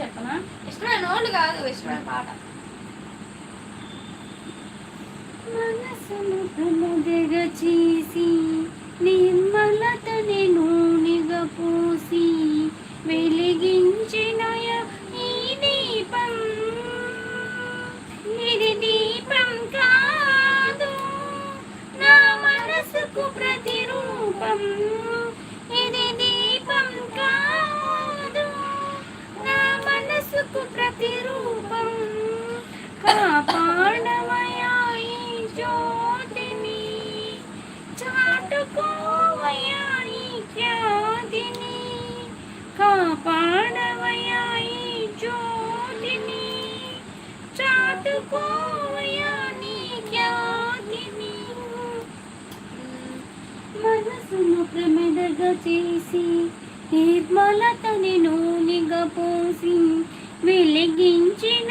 చెప్పనా? ఇష్టమైన నోళ్ళు కాదు, ఇష్టమైన పాట. మనసును ప్రమదగ చేసి నిర్మలతని నూనెగా పోసి వెలిగించినయ ఈ దీపం. ఇది దీపం కాదు, నా మనసుకు ప్రతిరూపం. ఇది దీపం కాదు, నా మనసుకు ప్రతిరూపం. కాపాడవయా ఈ జ్యోతిని, చాటుకోవయా ఈ ఖ్యాతిని. కాపాడవయా ఈ జ్యోతిని, చాటుకోవయా నీ ఖ్యాతిని. మనసును ప్రమిదగా చేసి నిర్మలతని నూనెగా పోసి వెలిగించిన